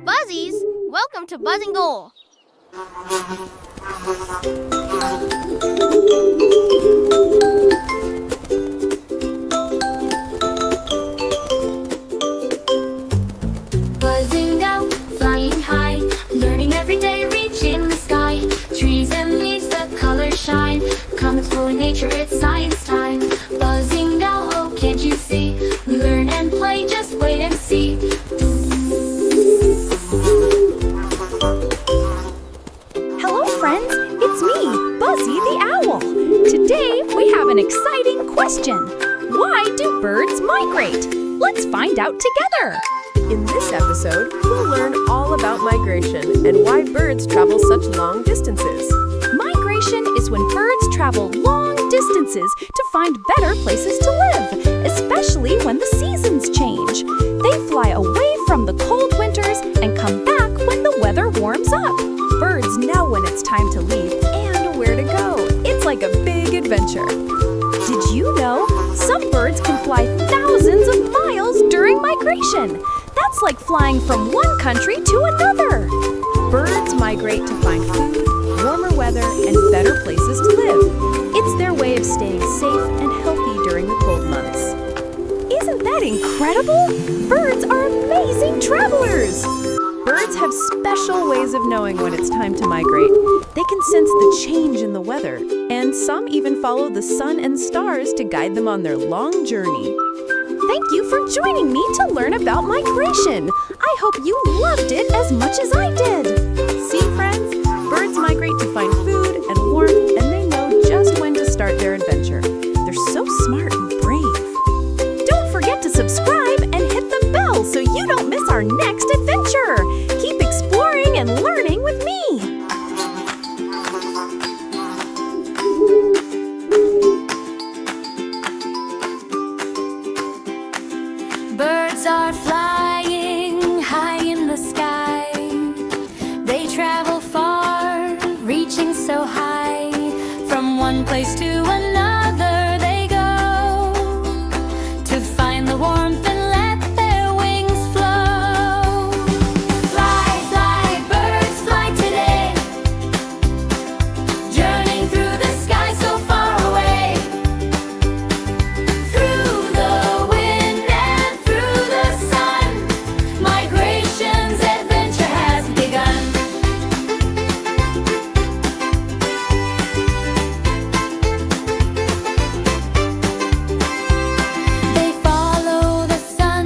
Buzzies, welcome to BuzzingOwl. Buzzing out, flying high, learning every day, reaching the sky. Trees and leaves, the colors shine. Come explore nature, it's science time. Buzzing out, oh, can't you see? Learn and play, just wait and see. Hello friends, it's me, Buzzy the Owl. Today we have an exciting question. Why do birds migrate? Let's find out together. In this episode, we'll learn all about migration and why birds travel such long distances. Migration is when birds travel long distances to find better places to live, especially when the seasons change. They fly away from the cold winters and come back when the weather warms up. Birds know when it's time to leave and where to go. It's like a big adventure. Did you know some birds can fly thousands of miles during migration? That's like flying from one country to another. Birds migrate to find food, warmer weather, and better places to live. It's their way of staying safe and healthy during the cold months. Isn't that incredible? Birds are amazing travelers! Birds have special ways of knowing when it's time to migrate. They can sense the change in the weather, and some even follow the sun and stars to guide them on their long journey. Thank you for joining me to learn about migration. I hope you loved it as much as I did. See, friends, birds migrate to find food and warmth, and they know just when to start their adventure. They're so smart and brave. Don't forget to subscribe and hit the bell so you don't miss our next adventure. Keep exploring and learning with me. Birds are flying high in the sky. They travel far, reaching so high. From one place to another they go, to find the warmth and let their wings flow. Fly, fly, birds fly today, journeying through the sky so far away. Through the wind and through the sun, migration's adventure has begun. They follow the sun,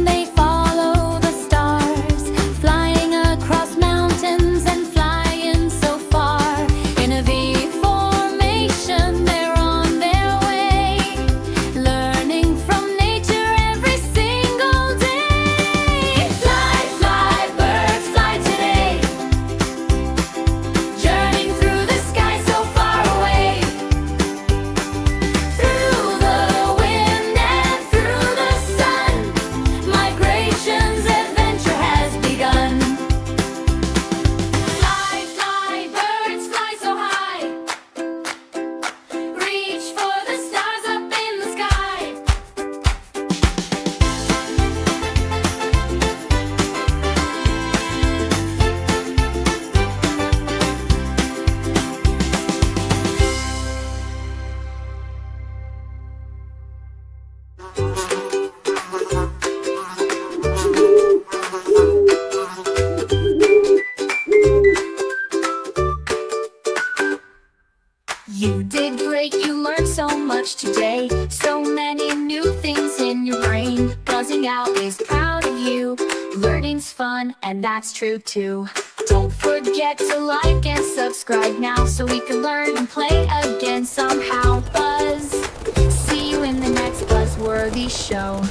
they follow the stars, flying across mountains and flying so far. In a V formation, they're on their way, learning from nature every single day. Fly, fly, birds fly today, journeying through the sky so far away. Through the wind and through the sun, migration's adventure has begun. Fly, fly, birds fly so high, reach for the stars up in the sky. You did great, you learned so much today. So many new things in your brain. Buzzing Out is proud of you. Learning's fun, and that's true too. Don't forget to like and subscribe now, so we can learn and play again somehow. Buzz, see you in the next Buzzworthy show.